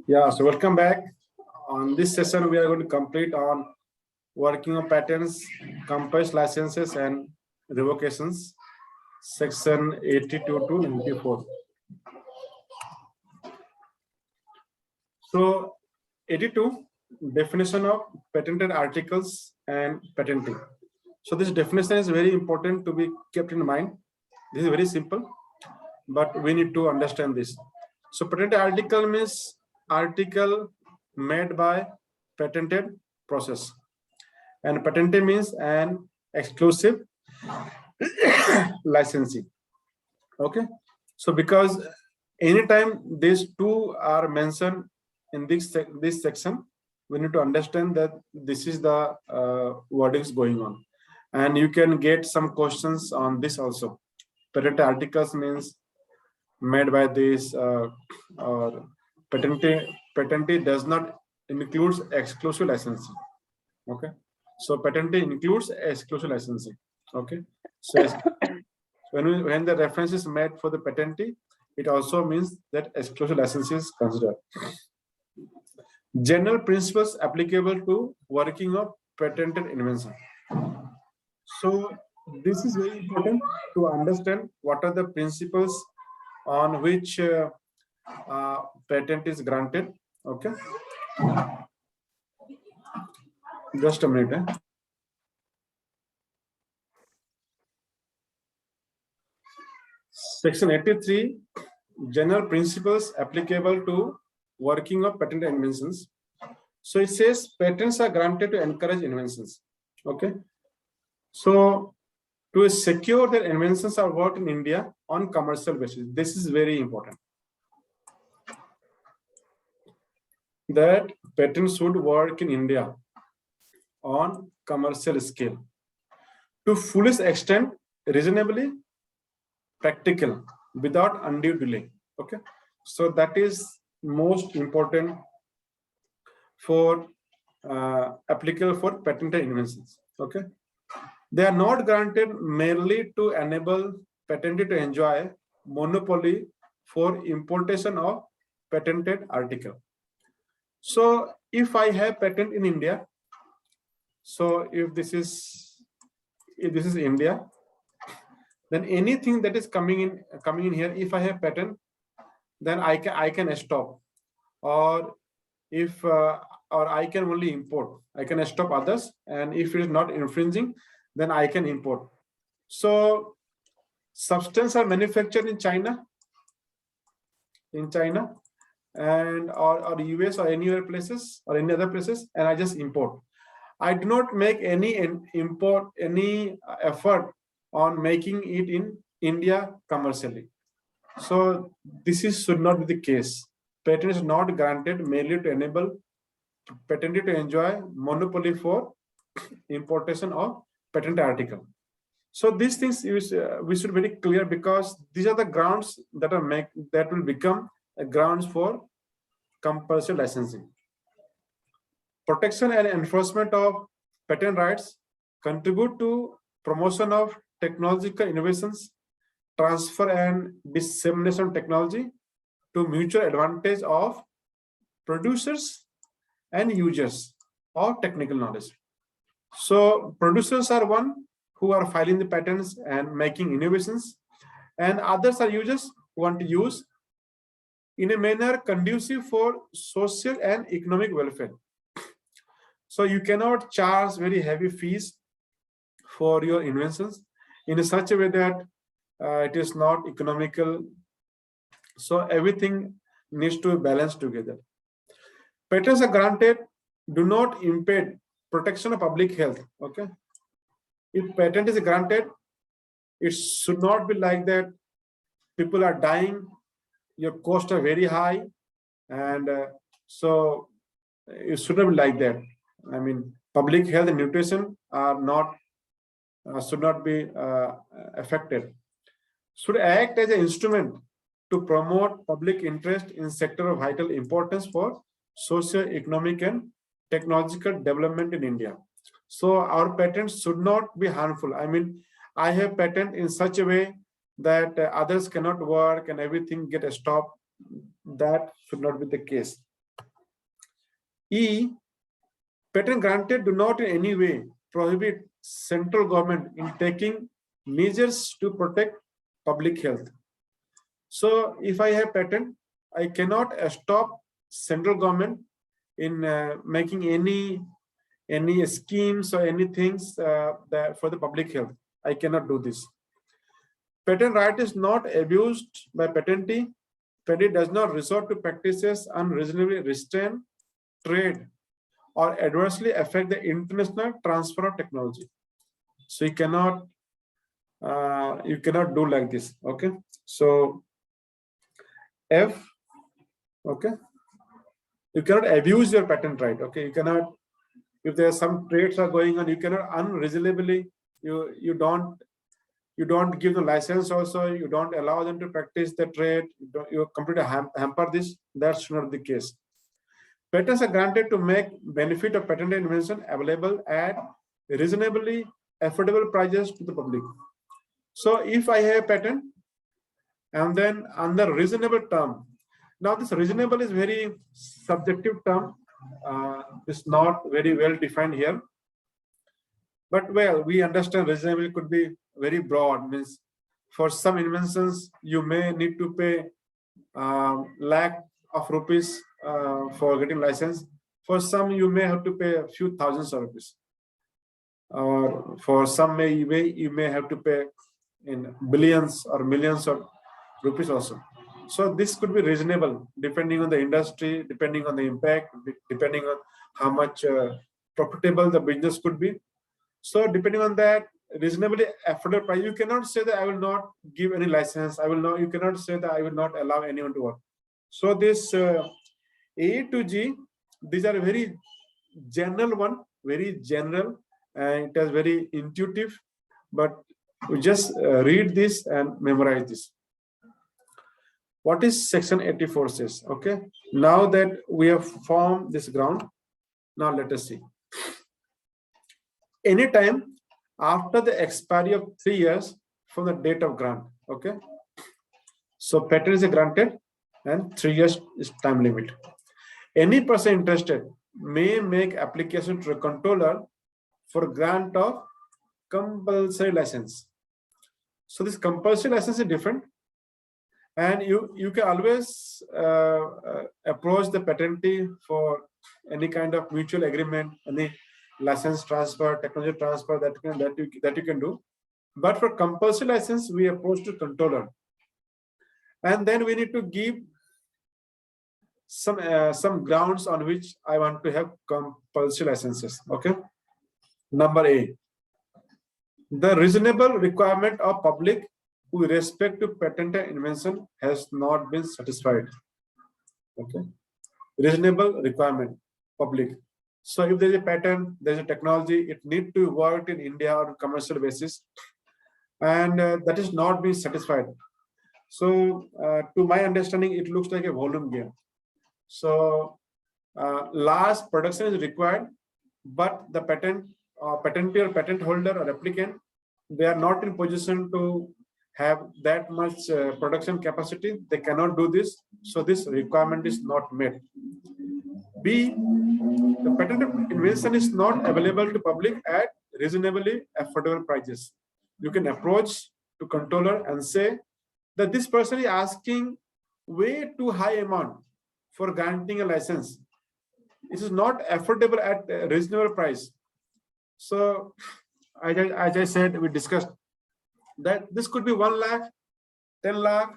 Yeah, so welcome back. On this session, we are going to complete on working on patents, compulsory licenses, and revocations, section 82 to 94. So, 82, definition of patented articles and patenting. So, this definition is very important to be kept in mind. This is very simple, but we need to understand this. So, patented article means article made by patented process, and patented means an exclusive licensing. Okay, so because anytime these two are mentioned in this section, we need to understand that this is the wordings going on, and you can get some questions on this also. Patented articles means made by this or patentee does not includes exclusive licensing. Okay, so patentee includes exclusive licensing. Okay, so when the reference is made for the patentee, it also means that exclusive license is considered. General principles applicable to working of patented invention. So this is very important to understand what are the principles on which patent is granted. Okay, just a minute. Section 83, general principles applicable to working of patented inventions. So it says patents are granted to encourage inventions. Okay, so to secure that inventions are worked in India on commercial basis. This is very important. That patents should work in India on commercial scale to fullest extent, reasonably practical, without undue delay. Okay, so that is most important for applicable for patented inventions. Okay, they are not granted merely to enable patentee to enjoy monopoly for importation of patented article. So if I have patent in India, so if this is India, then anything that is coming in here, if I have patent, then I can stop, or if or I can only import. I can stop others, and if it is not infringing, then I can import. So substances are manufactured in China, and or US or any other places or any other places, and I just import. I do not make any effort on making it in India commercially. So this should not be the case. Patent is not granted merely to enable patentee to enjoy monopoly for importation of patent article. So these things we should be very clear, because these are the grounds that will become grounds for compulsory licensing. Protection and enforcement of patent rights contribute to promotion of technological innovations, transfer and dissemination of technology to mutual advantage of producers and users of technical knowledge. So producers are one who are filing the patents and making innovations, and others are users who want to use in a manner conducive for social and economic welfare. So you cannot charge very heavy fees for your inventions in such a way that it is not economical. So everything needs to balance together. Patents are granted do not impede protection of public health. Okay, if patent is granted, it should not be like that people are dying, your costs are very high, and so it should not be like that. I mean, public health and nutrition are not should not be affected. Should act as an instrument to promote public interest in sector of vital importance for socio-economic and technological development in India. So our patents should not be harmful. I mean, I have patent in such a way that others cannot work and everything get stopped. that should not be the case. E, patent granted do not in any way prohibit central government in taking measures to protect public health. So if I have patent, I cannot stop central government in making any schemes or any things that for the public health. I cannot do this. Patent right is not abused by patentee. Patentee does not resort to practices unreasonably restrain trade or adversely affect the international transfer of technology. So you cannot do like this. Okay. So F. Okay. You cannot abuse your patent right. Okay. You cannot. If there are some trades are going on, you cannot unreasonably. You don't give the license. Also, you don't allow them to practice the trade. You completely hamper this. That's not the case. Patents are granted to make benefit of patented invention available at reasonably affordable prices to the public. So if I have a patent and then under reasonable term, now this reasonable is very subjective term. It's not very well defined here. But well, we understand reasonable could be very broad. Means for some inventions, you may need to pay lakh of rupees for getting license. For some, you may have to pay a few thousands of rupees. Or for some, you may have to pay in billions or millions of rupees also. So this could be reasonable depending on the industry, depending on the impact, depending on how much profitable the business could be. So depending on that, reasonably affordable price, you cannot say that I will not give any license. You cannot say that I will not allow anyone to work. So this A to G, these are very general one, very general, and it is very intuitive, but we just read this and memorize this. What is section 84 says? Okay, now that we have formed this ground, now let us see. Anytime after the expiry of 3 years from the date of grant. Okay, so patent is granted and 3 years is time limit. Any person interested may make application to a controller for grant of compulsory license. So this compulsory license is different, and you can always approach the patentee for any kind of mutual agreement, any license transfer, technology transfer that you can do. But for compulsory license, we approach to controller, and then we need to give some grounds on which I want to have compulsory licenses. Okay. Number A, the reasonable requirement of public with respect to patented invention has not been satisfied. Okay. Reasonable requirement, public. So if there is a patent, there is a technology, it needs to work in India on a commercial basis, and that is not being satisfied. So to my understanding, it looks like a volume game. So large production is required, but the patentee or patent holder or applicant, they are not in position to have that much production capacity. They cannot do this. So this requirement is not met. B, the patented invention is not available to public at reasonably affordable prices. You can approach to controller and say that this person is asking way too high amount for granting a license. It is not affordable at a reasonable price. So as I said, we discussed that this could be 1 lakh, 10 lakh,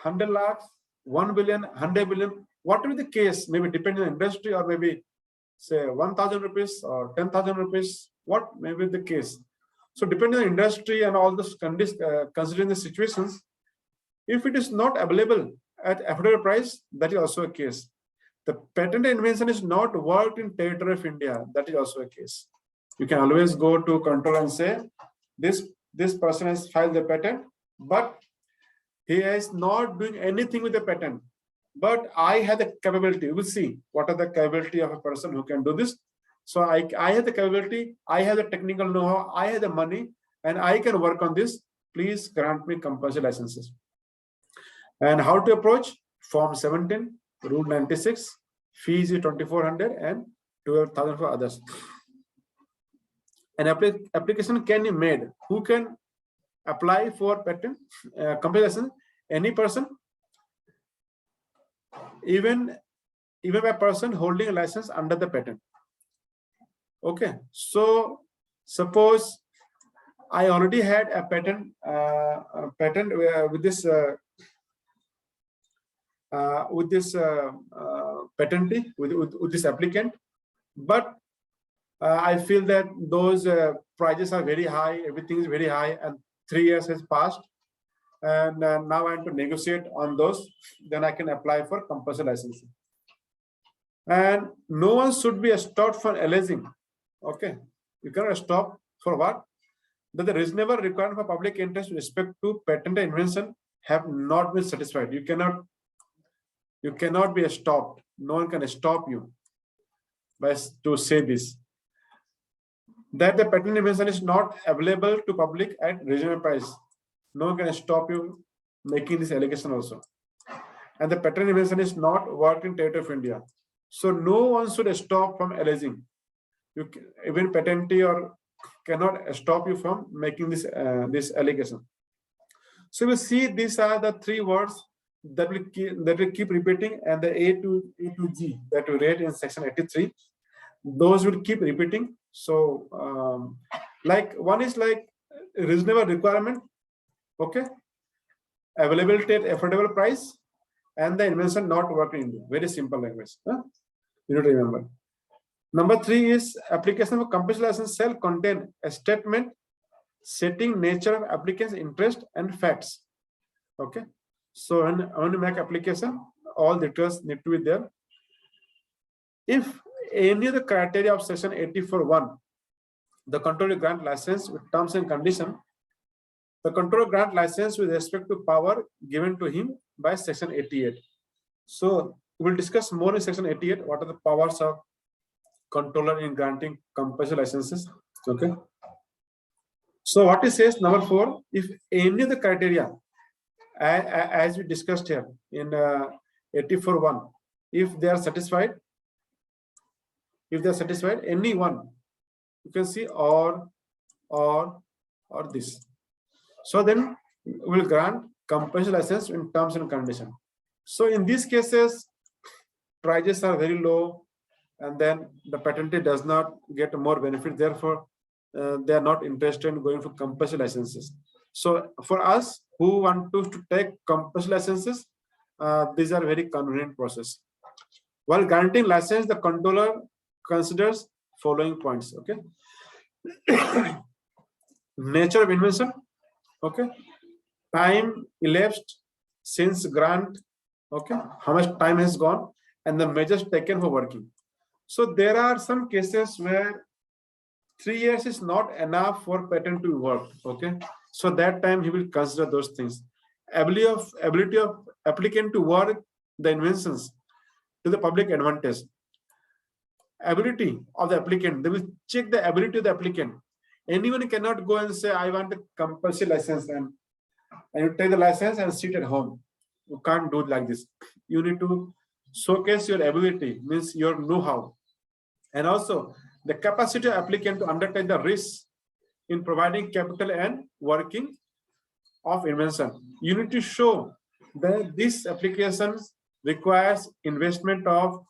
100 lakhs, 1 billion, 100 billion, whatever the case, maybe depending on the industry, or maybe say 1,000 rupees or 10,000 rupees, what may be the case. So depending on the industry and all this, considering the situations, if it is not available at affordable price, that is also a case. The patented invention is not worked in territory of India, that is also a case. You can always go to control and say, this person has filed the patent, but he is not doing anything with the patent. But I have the capability. We'll see what are the capability of a person who can do this. So I have the capability, I have the technical know-how, I have the money, and I can work on this. Please grant me compulsory licenses. And how to approach? Form 17, Rule 96, fees is 2,400 and 12,000 for others. An application can be made. Who can apply for patent compensation? Any person, even a person holding a license under the patent. Okay, so suppose I already had a patent with this patentee, with this applicant, but I feel that those prices are very high, everything is very high, and 3 years has passed, and now I want to negotiate on those, then I can apply for compulsory licensing. And no one should be stopped from alleging. Okay, you cannot stop for what? That the reasonable requirement for public interest with respect to patent invention have not been satisfied. You cannot be stopped. No one can stop you by to say this. That the patent invention is not available to public at reasonable price. No one can stop you making this allegation also. And the patent invention is not worked in territory of India. So no one should stop from alleging. You can, even patentee or cannot stop you from making this this allegation. So we see these are the 3 words that we keep repeating, and the A to G that we read in section 83, those will keep repeating. So like one is like reasonable requirement, okay, availability at affordable price, and the invention not working in India. Very simple language. You need to remember. Number 3 is application for compulsory license shall contain a statement setting nature of applicant's interest and facts. Okay, so when you make application, all details need to be there. If any of the criteria of section 84(1), the controller grant license with terms and condition, the controller grant license with respect to power given to him by section 88. So we will discuss more in section 88 what are the powers of controller in granting compulsory licenses. Okay, so what it says, number 4, if any of the criteria as we discussed here in 84(1), if they are satisfied, any one, you can see or this, so then we will grant compulsory license in terms and condition. So in these cases, prices are very low, and then the patentee does not get more benefit. Therefore, they are not interested in going for compulsory licenses. So for us who want to take compulsory licenses, these are very convenient process. While granting license, the controller considers following points. Okay, nature of invention. Okay, time elapsed since grant. Okay, how much time has gone, and the measures taken for working. So there are some cases where 3 years is not enough for patent to work. Okay, so that time he will consider those things. Ability of applicant to work the inventions to the public advantage. Ability of the applicant, they will check the ability of the applicant. Anyone cannot go and say, I want a compulsory license, and you take the license and sit at home. You can't do it like this. You need to showcase your ability, means your know-how, and also the capacity of applicant to undertake the risk in providing capital and working of invention. You need to show that this application requires investment of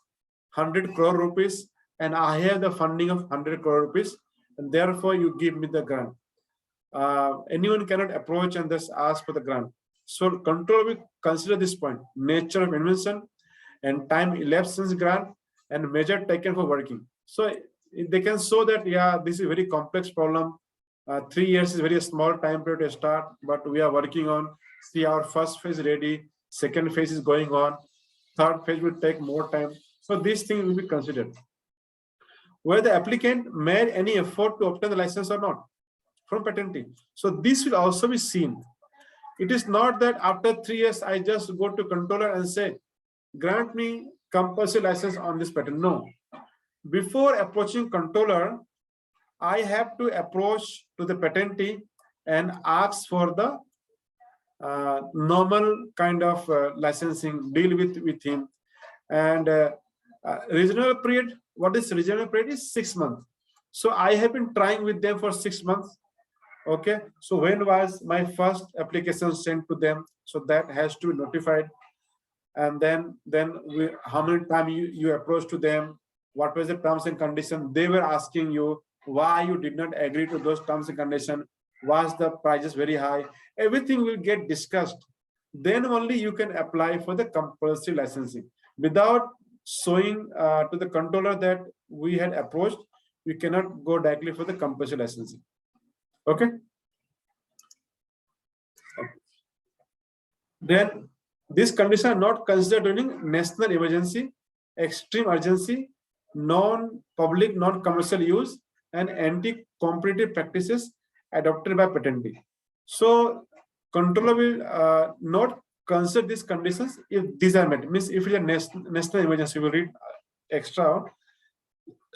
100 crore rupees, and I have the funding of 100 crore rupees, and therefore you give me the grant. Anyone cannot approach and just ask for the grant. So control will consider this point: nature of invention and time elapsed since grant and measure taken for working. So they can show that, yeah, this is a very complex problem. 3 years is very small time period to start, but we are working on. See, our first phase ready, second phase is going on, third phase will take more time. So these things will be considered. Whether the applicant made any effort to obtain the license or not from patentee. So this will also be seen. It is not that after 3 years I just go to controller and say, grant me compulsory license on this patent. No. Before approaching controller, I have to approach to the patentee and ask for the normal kind of licensing deal with him. And regional period, what is regional period is 6 months. So I have been trying with them for 6 months. Okay, so when was my first application sent to them? So that has to be notified. And then how many times you approach to them, what was the terms and condition they were asking you, why you did not agree to those terms and condition, was the prices very high, everything will get discussed. Then only you can apply for the compulsory licensing. Without showing to the controller that we had approached, we cannot go directly for the compulsory licensing. Okay. Then these conditions are not considered during national emergency, extreme urgency, non-public, non-commercial use, and anti-competitive practices adopted by patentee. So controller will not consider these conditions if these are met. Means if it is a national emergency, we will read extra,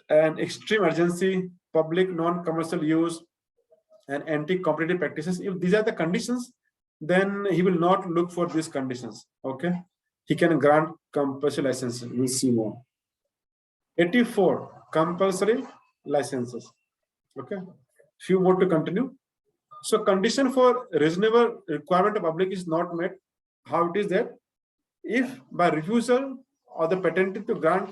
and extreme urgency, public, non-commercial use, and anti-competitive practices. If these are the conditions, then he will not look for these conditions. Okay, he can grant compulsory licenses. We'll see more. 84 compulsory licenses. Okay, few more to continue. So condition for reasonable requirement of public is not met. How it is that if by refusal of the patentee to grant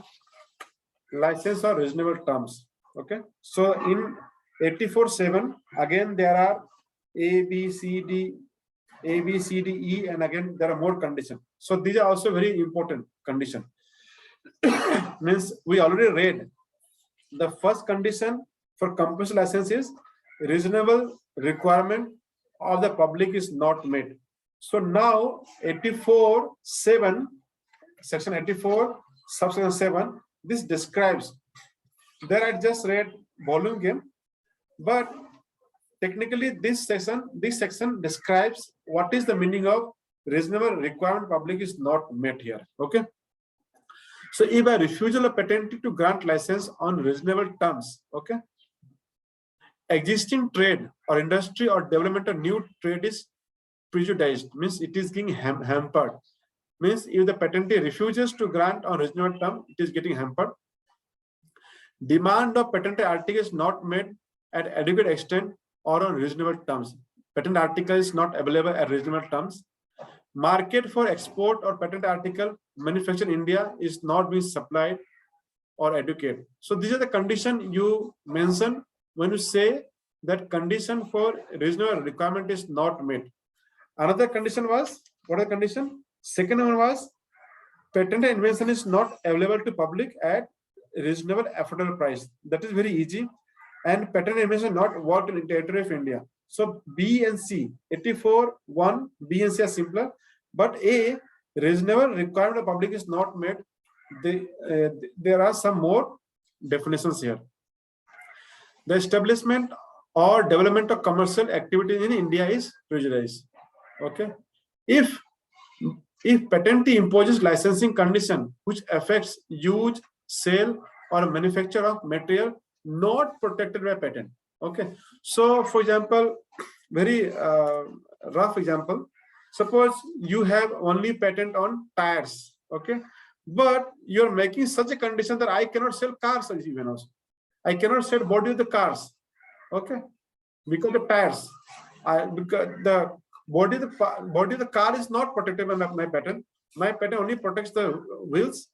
license or reasonable terms. Okay, so in 84.7 again there are A, B, C, D, E, and again there are more conditions. So these are also very important condition. Means we already read the first condition for compulsory license is reasonable requirement of the public is not met. So now 84.7, section 84, subsection 7, this describes. There I just read volume game, but technically this section describes what is the meaning of reasonable requirement public is not met here. Okay. So if a refusal of patentee to grant license on reasonable terms, okay, existing trade or industry or development of new trade is prejudiced, means it is getting hampered. Means if the patentee refuses to grant on reasonable term, it is getting hampered. Demand of patented article is not made at adequate extent or on reasonable terms. Patent article is not available at reasonable terms. Market for export or patent article manufactured in India is not being supplied or adequate. So these are the conditions you mention when you say that condition for reasonable requirement is not met. Another condition was, what are the condition? Second one was patent invention is not available to public at reasonable affordable price. That is very easy. And patent invention not worked in the territory of India. So B and C, 84.1, B and C are simpler, but A, reasonable requirement of public is not met. There are some more definitions here. The establishment or development of commercial activity in India is prejudiced. Okay, if patentee imposes licensing condition which affects use, sale, or manufacture of material not protected by patent. Okay, so for example, very rough example, suppose you have only patent on tires. Okay, but you're making such a condition that I cannot sell cars even also. I cannot sell body of the cars. Okay, because the tires, because the body of the car is not protected by my patent. My patent only protects the wheels,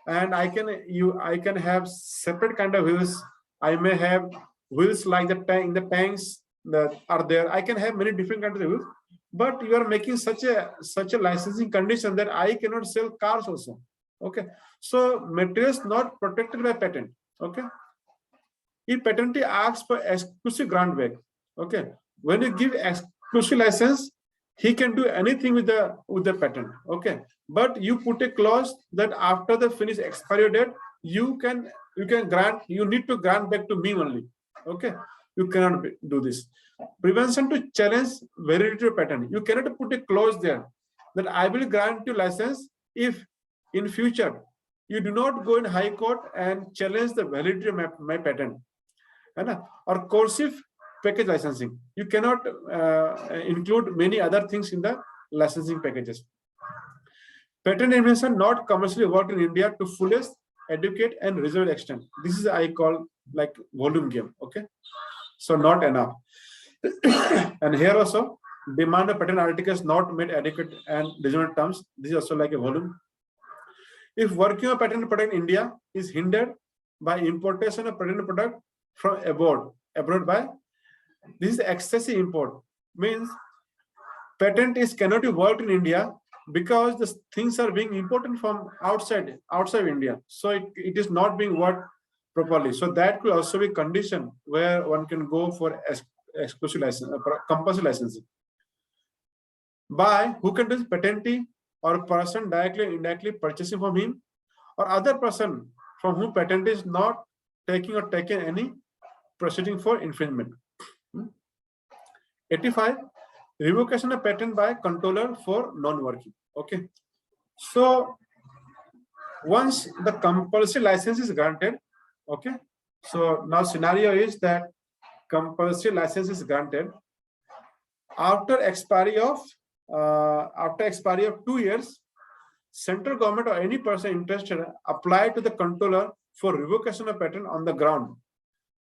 and I can have separate kind of wheels. I may have wheels like the tanks that are there. I can have many different kinds of wheels, but you are making such a licensing condition that I cannot sell cars also. Okay, so materials not protected by patent. Okay, if patentee asks for exclusive grant back, okay, when you give exclusive license, he can do anything with the patent. Okay, but you put a clause that after the finish expiry date, you can grant, you need to grant back to me only. Okay, you cannot do this. Prevention to challenge validity of patent. You cannot put a clause there that I will grant you license if in future you do not go in high court and challenge the validity of my patent. Or coercive package licensing. You cannot include many other things in the licensing packages. Patent invention not commercially worked in India to fullest, educate, and reasonable extent. This is I call like volume game. Okay, so not enough. And here also, demand of patent articles not made adequate and reasonable terms. This is also like a volume. If working on patent product in India is hindered by importation of patent product from abroad by this is excessive import, means patent cannot be worked in India because the things are being imported from outside India, so it is not being worked properly. So that could also be condition where one can go for exclusive license, compulsory licensing. By who can do this? Patentee or person directly or indirectly purchasing from him, or other person from whom patent is not taking or taken any proceeding for infringement. 85. Revocation of patent by controller for non-working. Okay, so once the compulsory license is granted, okay, so now scenario is that compulsory license is granted. After expiry of 2 years, central government or any person interested apply to the controller for revocation of patent on the ground.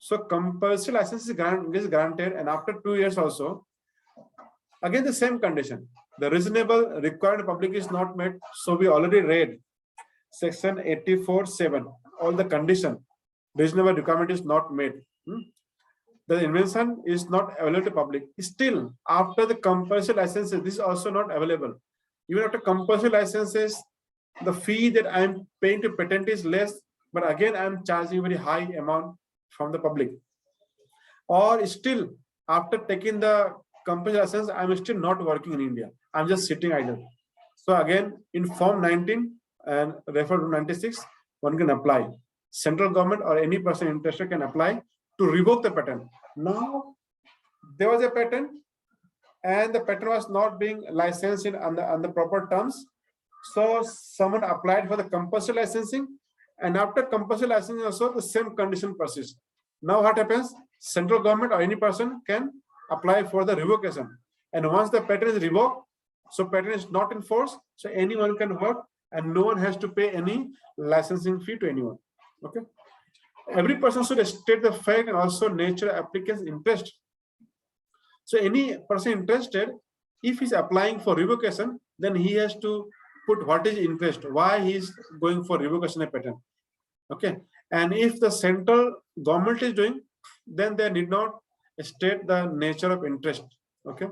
So compulsory license is granted, and after 2 years also, again the same condition. The reasonable required public is not met. So we already read section 84(7). All the condition, reasonable requirement is not met. The invention is not available to public. Still, after the compulsory licenses, this is also not available. Even after compulsory licenses, the fee that I am paying to patent is less, but again I am charging very high amount from the public. Or still, after taking the compulsory license, I am still not working in India. I am just sitting idle. So again, in Form 19 and refer to 96, one can apply. Central government or any person interested can apply to revoke the patent. Now, there was a patent, and the patent was not being licensed on the proper terms. So someone applied for the compulsory licensing, and after compulsory licensing also the same condition persists. Now what happens? Central government or any person can apply for the revocation, and once the patent is revoked, so patent is not in force, so anyone can work and no one has to pay any licensing fee to anyone. Okay, every person should state the fact and also nature applicant's interest. So any person interested, if he's applying for revocation, then he has to put what is interest, why he is going for revocation of patent. Okay, and if the central government is doing, then they need not state the nature of interest. Okay,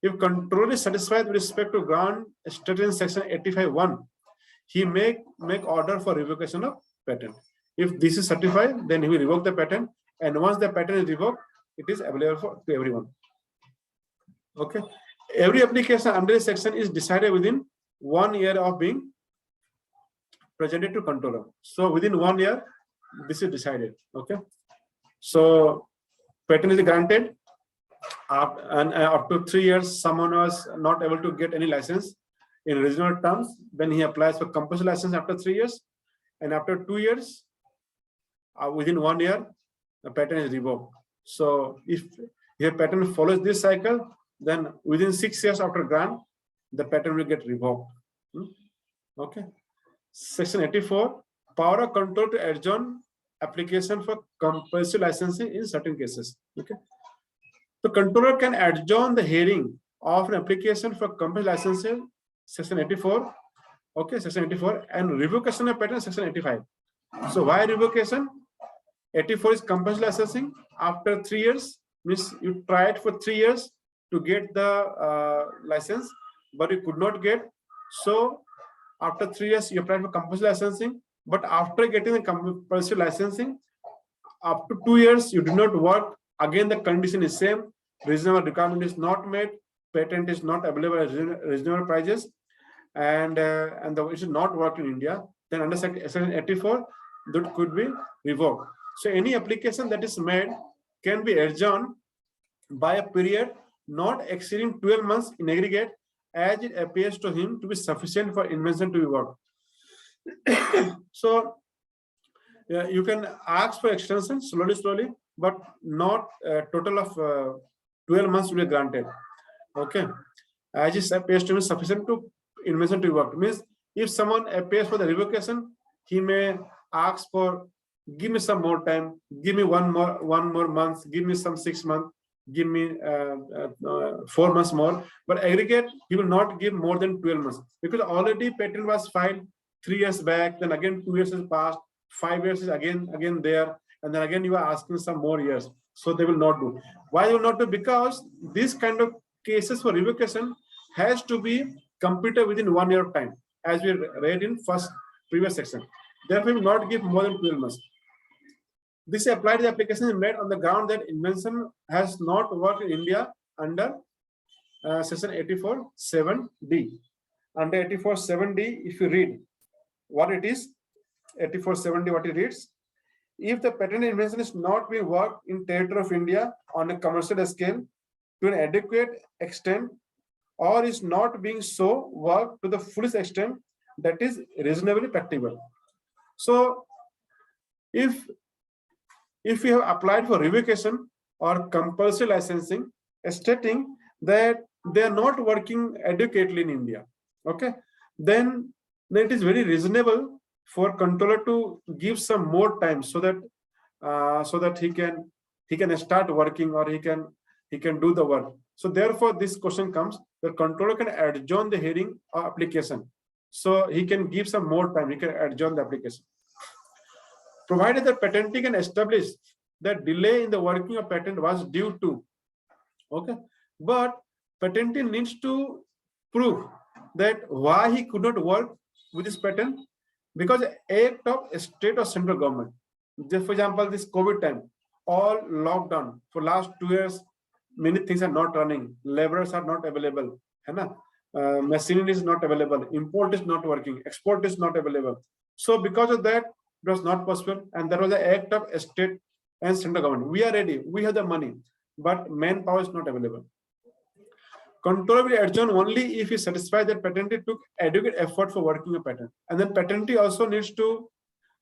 if controller is satisfied with respect to grant stated in section 85(1), he make order for revocation of patent. If this is certified, then he will revoke the patent, and once the patent is revoked, it is available to everyone. Okay, every application under this section is decided within 1 year of being presented to controller. So within 1 year, this is decided. Okay, so patent is granted, and up to 3 years, someone was not able to get any license in reasonable terms, then he applies for compulsory license after 3 years, and after 2 years, within 1 year, the patent is revoked. So if your patent follows this cycle, then within 6 years after grant, the patent will get revoked. Okay. Section 84, power of control to adjourn application for compulsory licensing in certain cases. Okay. The controller can adjourn the hearing of an application for compulsory licensing, section 84. Okay, section 84, and revocation of patent, section 85. So why revocation? 84 is compulsory licensing. After 3 years, means you tried for 3 years to get the license, but you could not get. So after 3 years, you applied for compulsory licensing, but after getting the compulsory licensing, up to 2 years, you do not work. Again, the condition is same. Reasonable requirement is not met. Patent is not available at reasonable prices, and it is not worked in India. Then under section 84, that could be revoked. So any application that is made can be adjourned by a period not exceeding 12 months in aggregate, as it appears to him to be sufficient for invention to be worked. So you can ask for extension slowly, but not a total of 12 months will be granted. Okay, as is appears to be sufficient to invention to be worked. Means if someone appears for the revocation, he may ask for, give me some more time, give me one more month, give me some 6 months, give me 4 months more, but aggregate he will not give more than 12 months, because already patent was filed 3 years back, then again 2 years has passed, 5 years is again there, and then again you are asking some more years. So they will not do. Why they will not do? Because this kind of cases for revocation has to be completed within 1 year of time, as we read in previous section. Therefore, we will not give more than 12 months. This applied the application is made on the ground that invention has not worked in India under section 84(7)(d). Under 84(7)(d), if you read what it is, 84(7)(d), what it reads: if the patent invention is not being worked in territory of India on a commercial scale to an adequate extent, or is not being so worked to the fullest extent that is reasonably practicable. So if we have applied for revocation or compulsory licensing, stating that they are not working adequately in India, okay, then it is very reasonable for controller to give some more time, so that he can start working, or he can do the work. So therefore this question comes, the controller can adjourn the hearing or application, so he can give some more time, he can adjourn the application, provided that patentee can establish that delay in the working of patent was due to, okay, but patentee needs to prove that why he could not work with this patent, because act of state or central government. Just for example, this COVID time, all lockdown for last 2 years, many things are not running, laborers are not available, machinery is not available, import is not working, export is not available. So because of that, it was not possible, and that was the act of state and central government. We are ready, we have the money, but manpower is not available. Controller will adjourn only if he satisfies that patentee took adequate effort for working a patent, and then patentee also needs to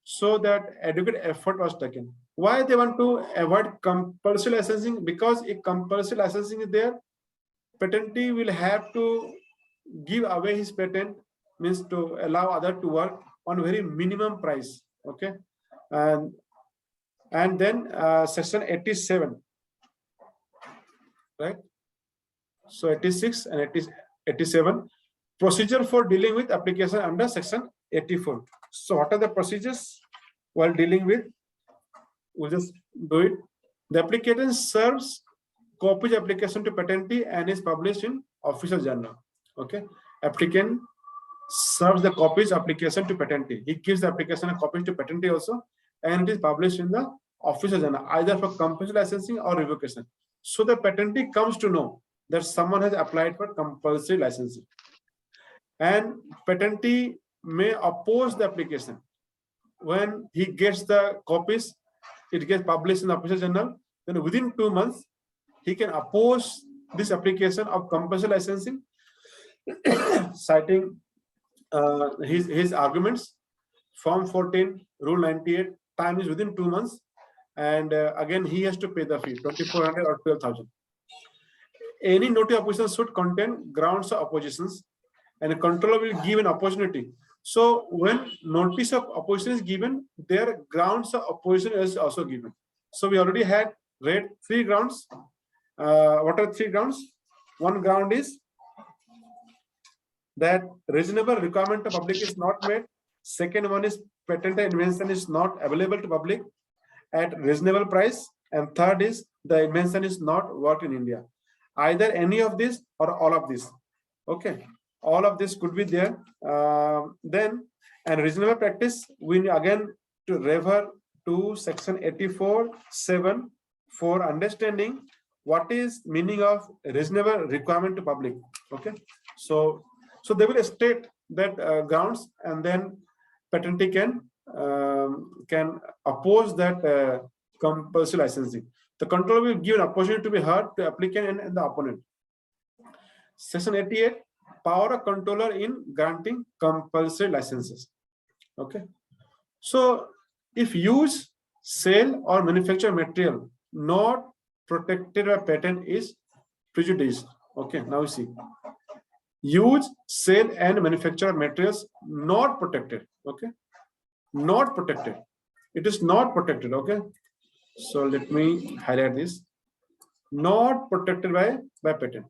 show that adequate effort was taken. Why they want to avoid compulsory licensing? Because if compulsory licensing is there, patentee will have to give away his patent, means to allow other to work on very minimum price, okay. And then section 87, right? So 86 and 87, procedure for dealing with application under section 84. So what are the procedures while dealing with? We'll just do it. The application serves copies application to patentee and is published in official journal. Okay, applicant serves the copies application to patentee. He gives the application a copy to patentee also, and it is published in the official journal, either for compulsory licensing or revocation. So the patentee comes to know that someone has applied for compulsory licensing, and patentee may oppose the application. When he gets the copies, it gets published in the official journal, then within 2 months he can oppose this application of compulsory licensing, citing his arguments. Form 14, Rule 98, time is within 2 months, and again he has to pay the fee, 2,400 or 12,000. Any notice of opposition should contain grounds of oppositions, and a controller will give an opportunity. So when notice of opposition is given, their grounds of opposition is also given. So we already had read 3 grounds. What are 3 grounds? One ground is that reasonable requirement of public is not met. Second one is patent invention is not available to public at reasonable price. And third is the invention is not worked in India. Either any of this or all of this. Okay, all of this could be there. Then, and reasonable practice, we again to refer to section 84(7) for understanding what is meaning of reasonable requirement to public. Okay, so they will state that grounds, and then patentee can oppose that compulsory licensing. The controller will give an opportunity to be heard to applicant and the opponent. Section 88, power of controller in granting compulsory licenses. Okay, so if use, sale, or manufacture material not protected by patent is prejudiced. Okay, now we see use, sale, and manufacture materials not protected. Okay, not protected. It is not protected. Okay, so let me highlight this. Not protected by patent.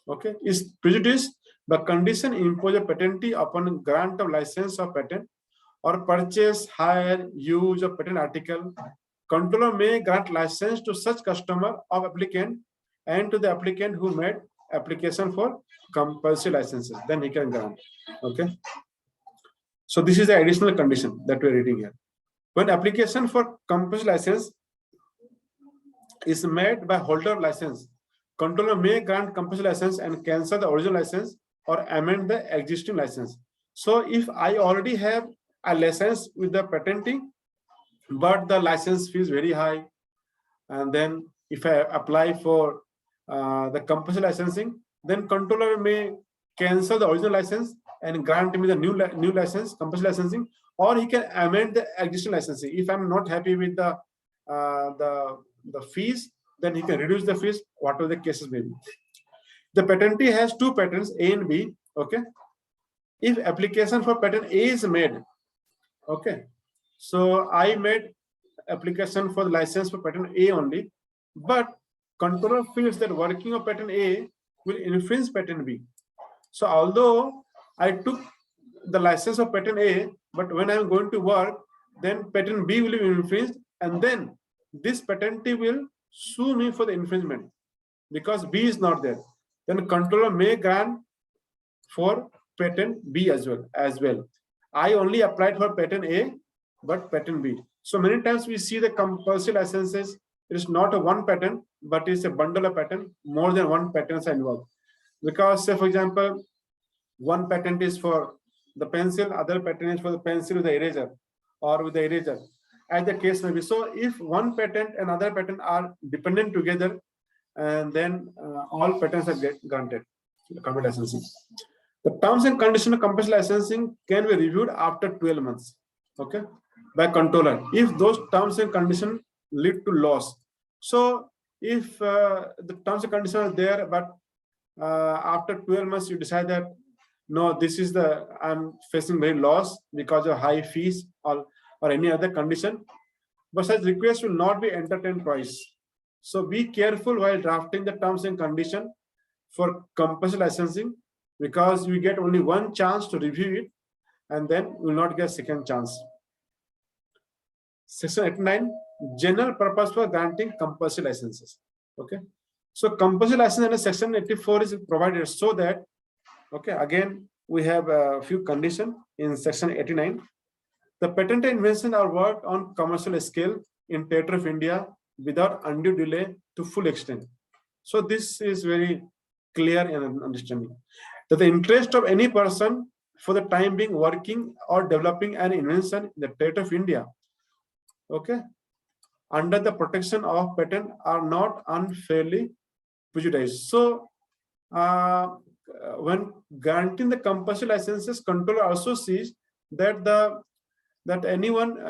Okay, is prejudice the condition impose a patentee upon grant of license or patent or purchase, hire, use of patent article. Controller may grant license to such customer of applicant and to the applicant who made application for compulsory licenses. Then he can grant. Okay. So this is the additional condition that we're reading here. When application for compulsory license is made by holder of license, controller may grant compulsory license and cancel the original license or amend the existing license. So if I already have a license with the patentee, but the license fee is very high, and then if I apply for the compulsory licensing, then controller may cancel the original license and grant me the new license, compulsory licensing, or he can amend the existing licensing. If I'm not happy with the fees, then he can reduce the fees, whatever the cases may be. The patentee has two patents, A and B. Okay. If application for patent A is made, okay, so I made application for the license for patent A only, but controller feels that working of patent A will infringe patent B. So although I took the license of patent A, but when I'm going to work, then patent B will be infringed, and then this patentee will sue me for the infringement because B is not there. Then controller may grant for patent B as well. I only applied for patent A, but patent B. So many times we see the compulsory licenses, it is not a one patent, but it's a bundle of patent, more than one patents are involved. Because say for example, one patent is for the pencil, other patent is for the pencil with the eraser or with the eraser, as the case may be. So if one patent and other patent are dependent together, and then all patents are granted compulsory licensing. The terms and conditions of compulsory licensing can be reviewed after 12 months, okay, by controller if those terms and conditions lead to loss. So if the terms and conditions are there, but after 12 months you decide that no, this is I'm facing very loss because of high fees or any other condition, but such request will not be entertained twice. So be careful while drafting the terms and condition for compulsory licensing, because you get only one chance to review it, and then will not get second chance. Section 89, general purpose for granting compulsory licenses. Okay, so compulsory license under section 84 is provided so that, okay, again we have a few conditions in section 89. The patented invention are worked on commercial scale in territory of India without undue delay to full extent. So this is very clear in understanding that the interest of any person for the time being working or developing an invention in the territory of India, okay, under the protection of patent are not unfairly prejudiced. So when granting the compulsory licenses, controller also sees that that anyone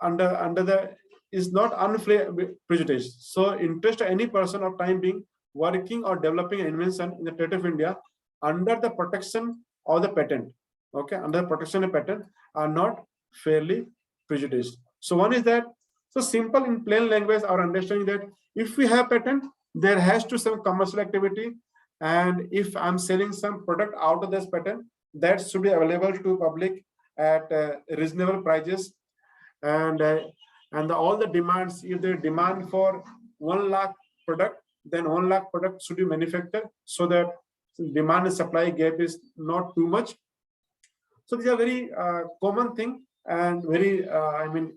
under the is not unfair prejudiced. So interest of any person of time being working or developing an invention in the territory of India under the protection of the patent, okay, under the protection of patent are not fairly prejudiced. So one is that, so simple in plain language, our understanding that if we have patent, there has to some commercial activity, and if I'm selling some product out of this patent, that should be available to public at reasonable prices, and all the demands, if they demand for 1 lakh product, then 1 lakh product should be manufactured so that demand and supply gap is not too much. So these are very common thing and very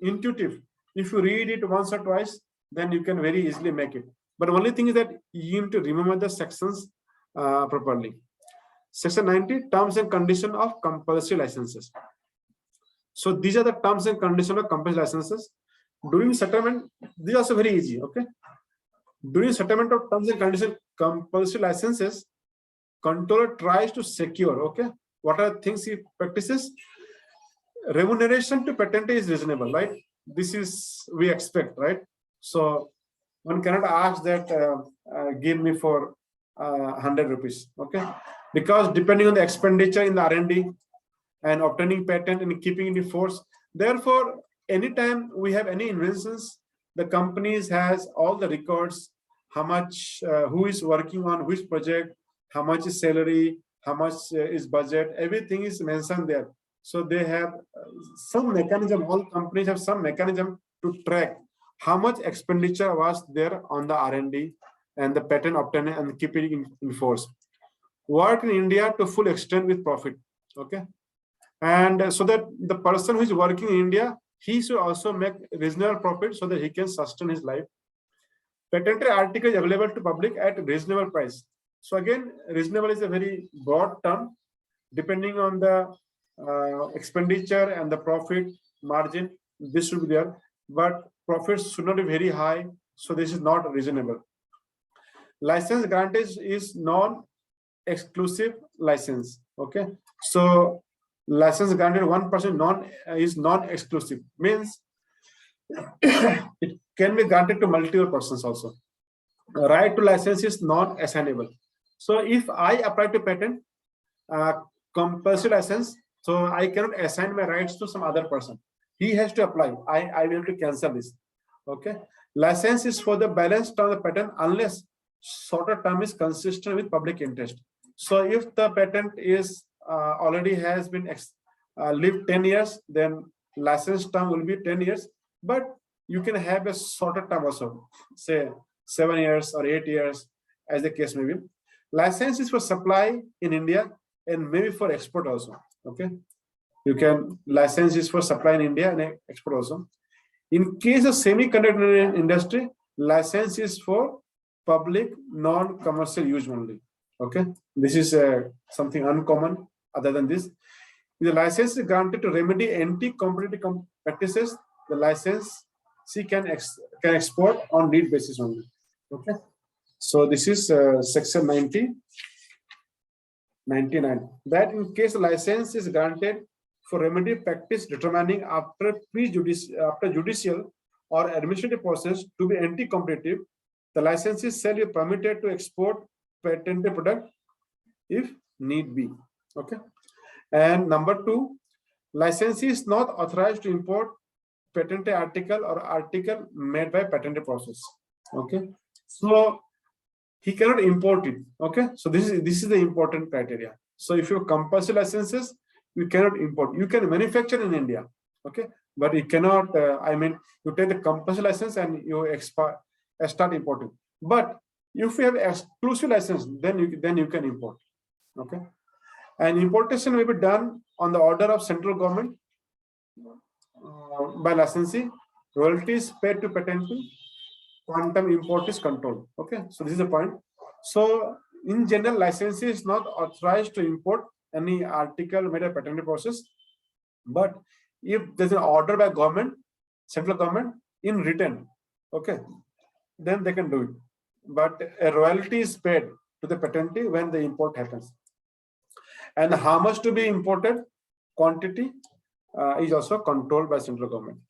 intuitive. If you read it once or twice, then you can very easily make it. But only thing is that you need to remember the sections properly. Section 90, terms and condition of compulsory licenses. So these are the terms and conditions of compulsory licenses. During settlement, these are also very easy. Okay. During settlement of terms and conditions compulsory licenses, controller tries to secure. Okay. What are things he practices? Remuneration to patentee is reasonable, right? This is we expect, right? So one cannot ask that give me for 100 rupees. Okay. because depending on the expenditure in the R&D and obtaining patent and keeping it in force. Therefore, anytime we have any inventions, the companies has all the records, how much, who is working on which project, how much is salary, how much is budget, everything is mentioned there. So they have some mechanism, all companies have some mechanism to track how much expenditure was there on the R&D and the patent obtaining and keeping it in force. Work in India to full extent with profit, okay? And so that the person who is working in India, he should also make reasonable profit so that he can sustain his life. Patented article is available to public at reasonable price. So again, reasonable is a very broad term, depending on the expenditure and the profit margin, this should be there, but profits should not be very high, so this is not reasonable. License granted is non-exclusive license, okay? So license granted 1% is non-exclusive, means it can be granted to multiple persons also. Right to license is non-assignable. So if I apply to patent compulsory license, so I cannot assign my rights to some other person. He has to apply. I will to cancel this. Okay. License is for the balance term of the patent unless shorter term is consistent with public interest. So if the patent is already has been lived 10 years, then license term will be 10 years. But you can have a shorter term also, say 7 years or 8 years, as the case may be. License is for supply in India and maybe for export also. Okay, you can license is for supply in India and export also. In case of semiconductor industry, license is for public non-commercial use only. Okay, this is something uncommon. Other than this, the license is granted to remedy anti-competitive practices. The license can export on need basis only. Okay, so this is section 99. That in case the license is granted for remedy practice determining after judicial or administrative process to be anti-competitive, the licenses shall be permitted to export patented product if need be. Okay, and number 2, licensee is not authorized to import patented article or article made by patented process. Okay, so he cannot import it. Okay, so this is the important criteria. So if you compulsory licenses, you cannot import. You can manufacture in India. Okay, but you cannot. I mean, you take the compulsory license and you start importing. But if you have exclusive license, then you can import. Okay, and importation will be done on the order of central government by licensee. Royalties paid to patentee. Quantum import is controlled. Okay, so this is the point. So in general, licensee is not authorized to import any article made by patented process, but if there's an order by government, central government in written, okay, then they can do it. But a royalty is paid to the patentee when the import happens. And how much to be imported, quantity is also controlled by central government.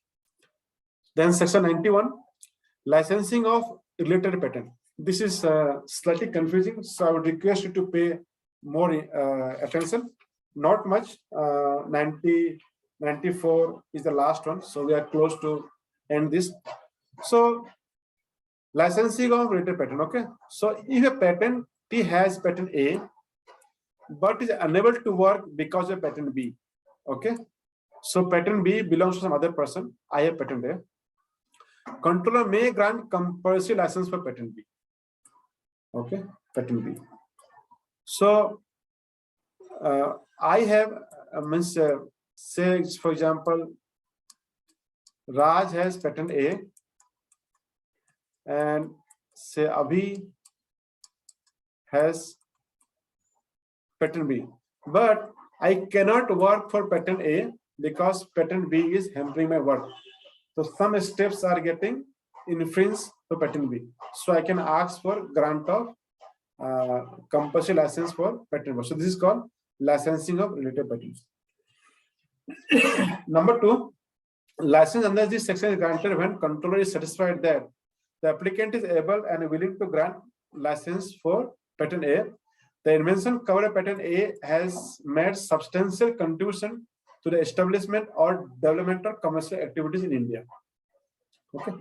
Then section 91. Licensing of related patent. This is slightly confusing, so I would request you to pay more attention. Not much. 94 is the last one, so we are close to end this. So licensing of related patent. Okay, so if a patentee has patent A but is unable to work because of patent B. Okay, so patent B belongs to some other person. I have patent A. Controller may grant compulsory license for patent B. Okay, patent B. So I have say for example, Raj has patent A, and say Abhi has patent B, but I cannot work for patent A because patent B is hampering my work. So some steps are getting infringed for patent B. So I can ask for grant of compulsory license for patent B. So this is called licensing of related patents. Number 2, license under this section is granted when controller is satisfied that the applicant is able and willing to grant license for patent A. The invention covered by patent A has made substantial contribution to the establishment or development of commercial activities in India. Okay.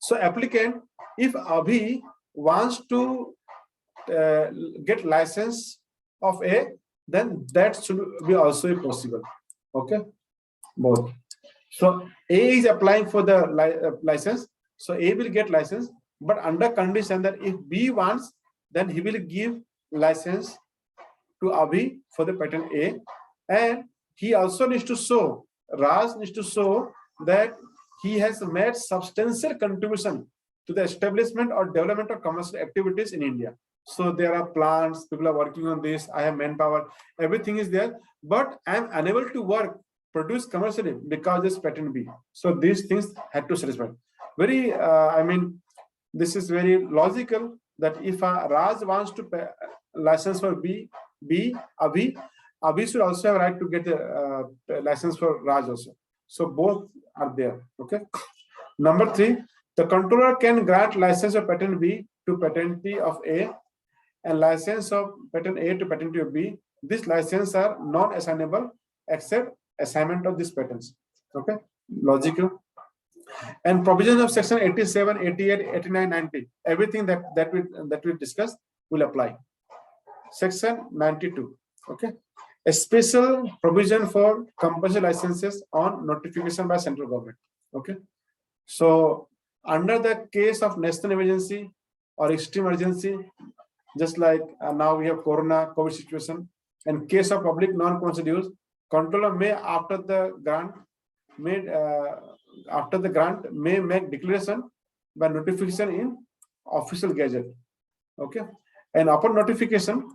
So applicant, if Abhi wants to get license of A, then that should be also possible. Okay, both. So A is applying for the license, so A will get license, but under condition that if B wants, then he will give license to Abhi for the patent A, and he also needs to show, Raj needs to show that he has made substantial contribution to the establishment or development of commercial activities in India. So there are plants, people are working on this, I have manpower, everything is there, but I am unable to produce commercially because this patent B. So these things had to satisfy. Very, I mean, this is very logical that if Raj wants to pay license for Abhi should also have right to get a license for Raj also. So both are there. Okay. Number 3, the controller can grant license of patent B to patentee of A and license of patent A to patentee of B. These licenses are non-assignable except assignment of these patents. Okay, logical. And provision of section 87, 88, 89, 90, everything that we discussed will apply. Section 92. Okay, a special provision for compulsory licenses on notification by central government. Okay, so under the case of national emergency or extreme emergency, just like now we have corona COVID situation, and case of public non-commercial use, controller may after the grant may make declaration by notification in official gazette. Okay, and upon notification,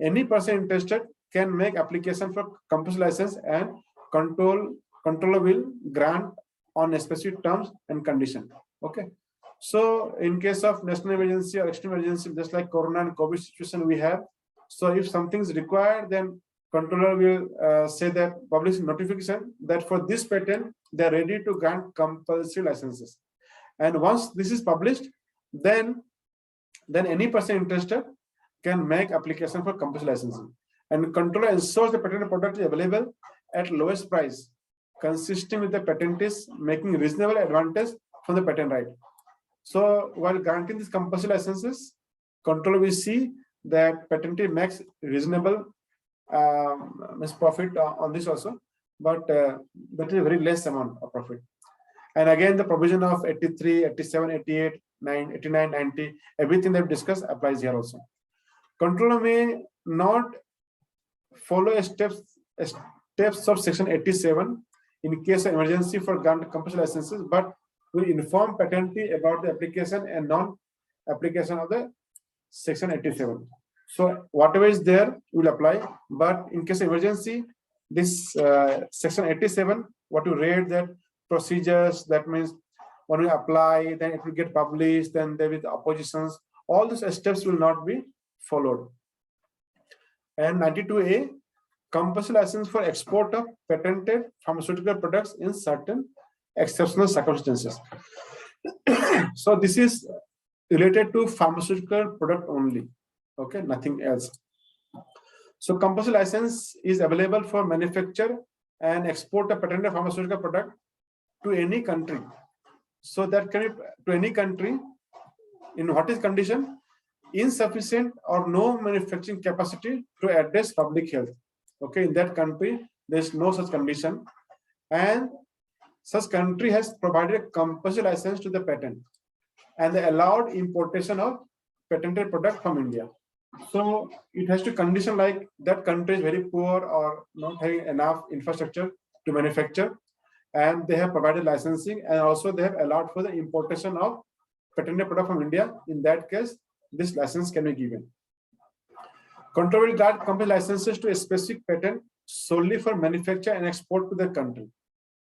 any person interested can make application for compulsory license, and controller will grant on specific terms and condition. Okay, so in case of national emergency or extreme emergency, just like corona and COVID situation we have, so if something is required, then controller will say that, publish notification that for this patent they are ready to grant compulsory licenses. And once this is published, then any person interested can make application for compulsory licensing. And controller ensures the patented product is available at lowest price, consisting with the patentees making reasonable advantage from the patent right. So while granting these compulsory licenses, controller will see that patentee makes reasonable profit on this also, but that is a very less amount of profit. And again, the provision of 83, 87, 88, 89, 90, everything that we discussed applies here also. Controller may not follow steps of section 87 in case of emergency for grant compulsory licenses, but will inform patentee about the application and non-application of the section 87. So whatever is there will apply, but in case of emergency, this section 87, what you read, that procedures, that means when we apply, then it will get published, then there will be oppositions, all these steps will not be followed. And 92A, compulsory license for export of patented pharmaceutical products in certain exceptional circumstances. So this is related to pharmaceutical product only. Okay, nothing else. So compulsory license is available for manufacture and export a patented pharmaceutical product to any country. So that can be to any country in what is condition? Insufficient or no manufacturing capacity to address public health. Okay, in that country there is no such condition, and such country has provided a compulsory license to the patent and the allowed importation of patented product from India. So it has to condition like that country is very poor or not having enough infrastructure to manufacture, and they have provided licensing, and also they have allowed for the importation of patented product from India. In that case, this license can be given. Controller will grant company licenses to a specific patent solely for manufacture and export to the country.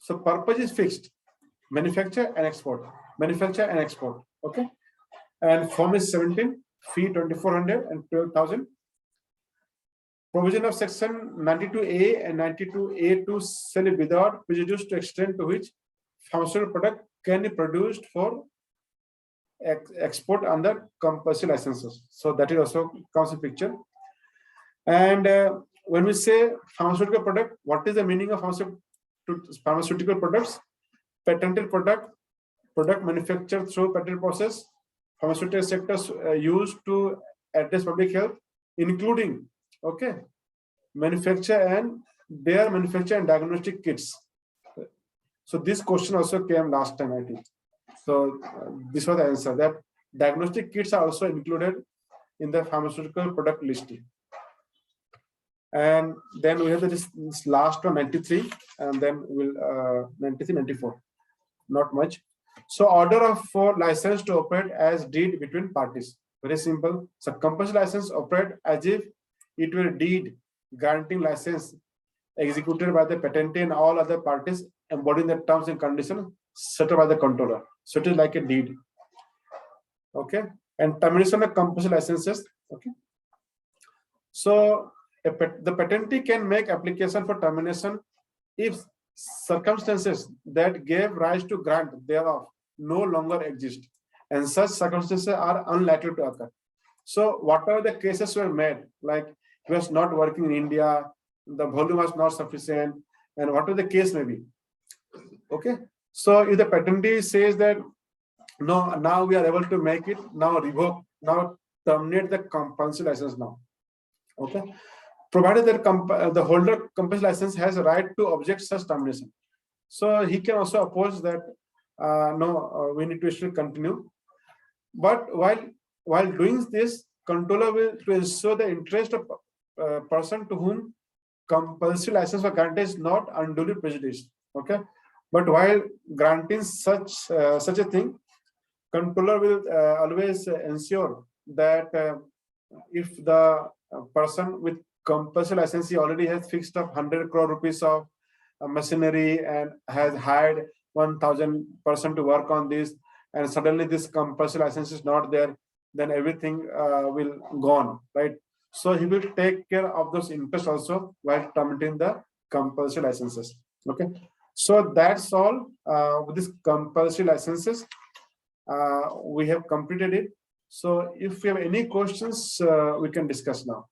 So purpose is fixed: manufacture and export, manufacture and export. Okay, and form is 17, fee 2,400 and 12,000. Provision of section 92A and 92A2 shall be without prejudice to extent to which pharmaceutical product can be produced for export under compulsory licenses. So that is also comes in picture. And when we say pharmaceutical product, what is the meaning of pharmaceutical products? Patented product manufactured through patent process, pharmaceutical sectors used to address public health, including manufacture and diagnostic kits. So this question also came last time, I think. So this was the answer, that diagnostic kits are also included in the pharmaceutical product listing. And then we have this last one, 93, and then we'll 93, 94, not much. So order for license to operate as deed between parties. Very simple. So compulsory license operate as if it were deed granting license executed by the patentee and all other parties embodying the terms and conditions set up by the controller. So it is like a deed. Okay. And termination of compulsory licenses. Okay. So the patentee can make application for termination if circumstances that gave rise to grant thereof no longer exist, and such circumstances are unlikely to occur. So whatever the cases were made, like he was not working in India, the volume was not sufficient, and whatever the case may be. Okay. So if the patentee says that no, now we are able to make it, now revoke, now terminate the compulsory license now. Okay. Provided that the holder compulsory license has a right to object such termination. So he can also oppose that we need to still continue. But while doing this, controller will to ensure the interest of person to whom compulsory license was granted is not unduly prejudiced. Okay. But while granting such a thing, controller will always ensure that if the person with compulsory license already has fixed up 100 crore rupees of machinery and has hired 1,000 person to work on this, and suddenly this compulsory license is not there, then everything will gone, right? So he will take care of those interests also while terminating the compulsory licenses. Okay. So that's all with this compulsory licenses. We have completed it. So if you have any questions, we can discuss now.